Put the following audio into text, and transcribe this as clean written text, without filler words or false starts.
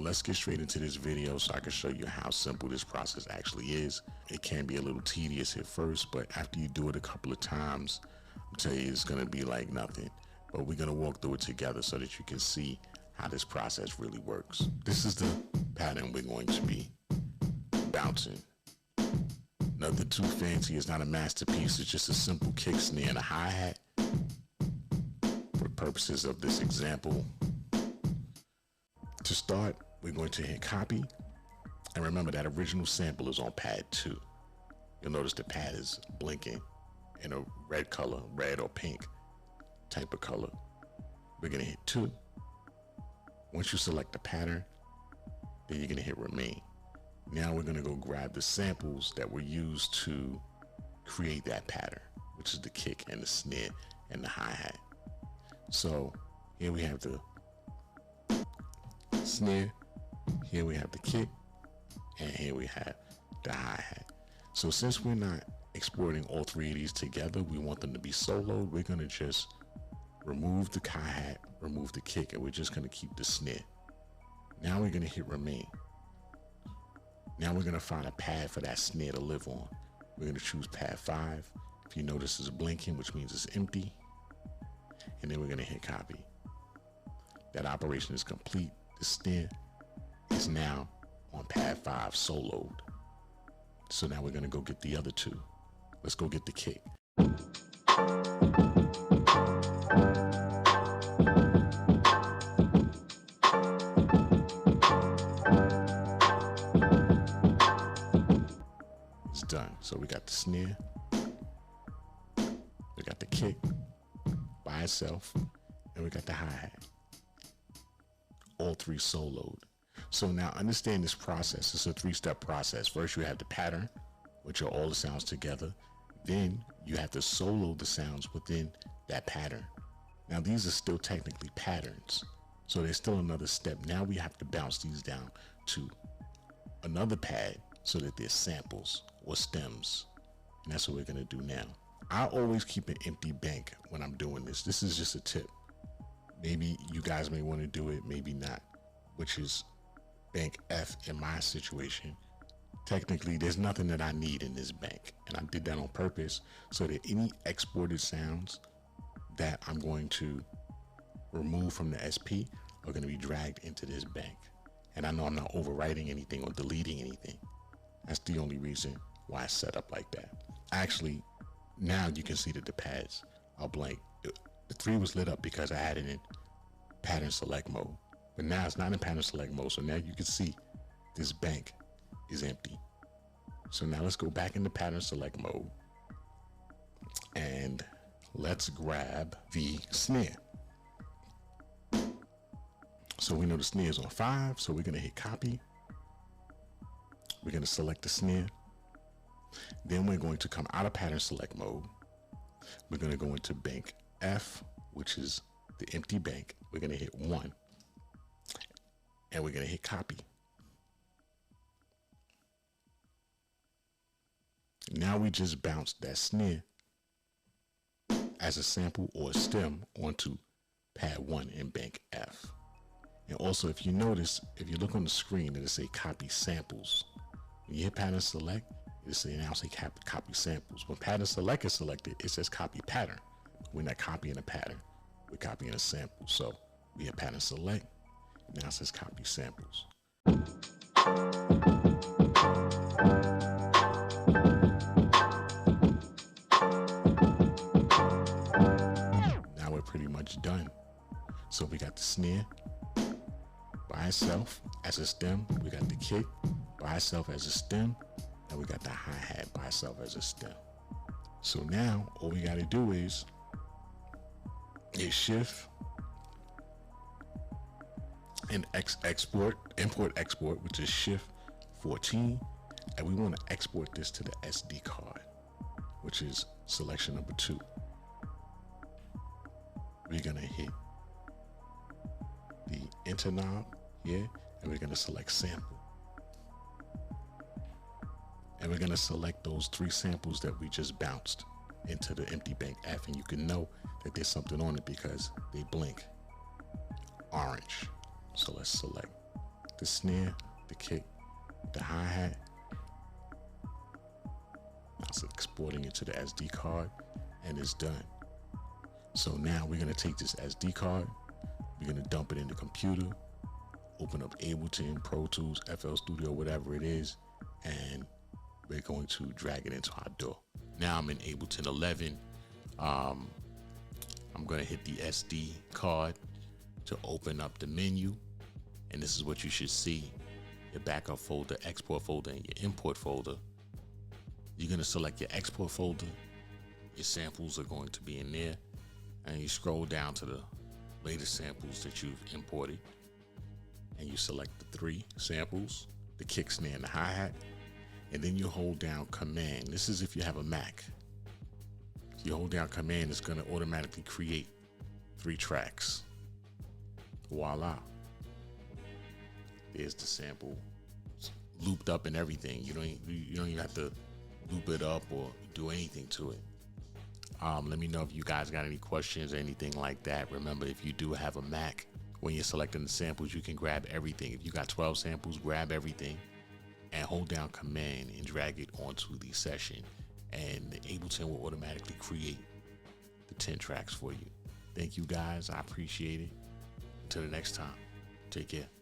Let's get straight into this video so I can show you how simple this process actually is. It can be a little tedious at first, but after you do it a couple of times, I'll tell you it's going to be like nothing. But we're going to walk through it together so that you can see how this process really works. This is the pattern we're going to be bouncing. Nothing too fancy. It's not a masterpiece. It's just a simple kick, snare, and a hi-hat. For the purposes of this example, to start, we're going to hit copy. And remember that original sample is on pad 2. You'll notice the pad is blinking in a red color, red or pink type of color. We're going to hit 2. Once you select the pattern, then you're going to hit remain. Now we're going to go grab the samples that were used to create that pattern, which is the kick and the snare and the hi-hat. So here we have the snare, here we have the kick, and here we have the hi-hat. So since we're not exporting all three of these together, we want them to be soloed. We're going to just remove the hi-hat, remove the kick, and we're just going to keep the snare. Now we're going to hit remain. Now we're going to find a pad for that snare to live on. We're going to choose pad 5. If you notice, it's blinking, which means it's empty. And then we're going to hit copy. That operation is complete. The snare is now on pad 5 soloed. So now we're going to go get the other two. Let's go get the kick. It's done. So we got the snare, we got the kick by itself, and we got the hi-hat. All three soloed. So now understand this process. It's a 3-step process. First you have the pattern, which are all the sounds together. Then you have to solo the sounds within that pattern. Now these are still technically patterns, so there's still another step. Now we have to bounce these down to another pad so that there's samples or stems, and that's what we're going to do now. I always keep an empty bank when I'm doing this. This is just a tip. Maybe you guys may want to do it, maybe not, which is bank F in my situation. Technically, there's nothing that I need in this bank, and I did that on purpose so that any exported sounds that I'm going to remove from the SP are going to be dragged into this bank. And I know I'm not overwriting anything or deleting anything. That's the only reason why it's set up like that. Actually, now you can see that the pads are blank. The 3 was lit up because I had it in pattern select mode, but now it's not in pattern select mode. So now you can see this bank is empty. So now let's go back into pattern select mode and let's grab the snare. So we know the snare is on 5, so we're going to hit copy. We're going to select the snare. Then we're going to come out of pattern select mode. We're going to go into bank F, which is the empty bank. We're going to hit 1 and we're going to hit copy. Now we just bounced that snare as a sample or a stem onto pad 1 in bank F. And also, if you notice, if you look on the screen, it'll say copy samples. When you hit pattern select, it'll say now say copy samples. When pattern select is selected, it says copy pattern. We're not copying a pattern, we're copying a sample. So we hit pattern select, now it says copy samples. Now we're pretty much done. So we got the snare by itself as a stem, we got the kick by itself as a stem, and we got the hi-hat by itself as a stem. So now all we got to do is hit shift and import export, which is shift 14, and we want to export this to the SD card, which is selection number 2. We're going to hit the enter knob here, and we're going to select sample. And we're going to select those 3 samples that we just bounced into the empty bank F, and you can know that there's something on it because they blink orange. So let's select the snare, the kick, the hi-hat. That's exporting it to the SD card, and it's done. So now we're gonna take this SD card, we're gonna dump it in the computer, open up Ableton, Pro Tools, FL Studio, whatever it is, and we're going to drag it into our DAW. Now I'm in Ableton 11. I'm gonna hit the SD card to open up the menu, and this is what you should see: your backup folder, export folder, and your import folder. You're gonna select your export folder. Your samples are going to be in there, and you scroll down to the latest samples that you've imported, and you select the 3 samples, the kick, snare, and the hi-hat, and then you hold down Command. This is if you have a Mac. If you hold down Command, it's gonna automatically create 3 tracks. Voila. There's the sample, it's looped up and everything. You don't even have to loop it up or do anything to it. Let me know if you guys got any questions or anything like that. Remember, if you do have a Mac, when you're selecting the samples, you can grab everything. If you got 12 samples, grab everything and hold down Command and drag it onto the session, and the Ableton will automatically create the 10 tracks for you. Thank you guys, I appreciate it. Until the next time, take care.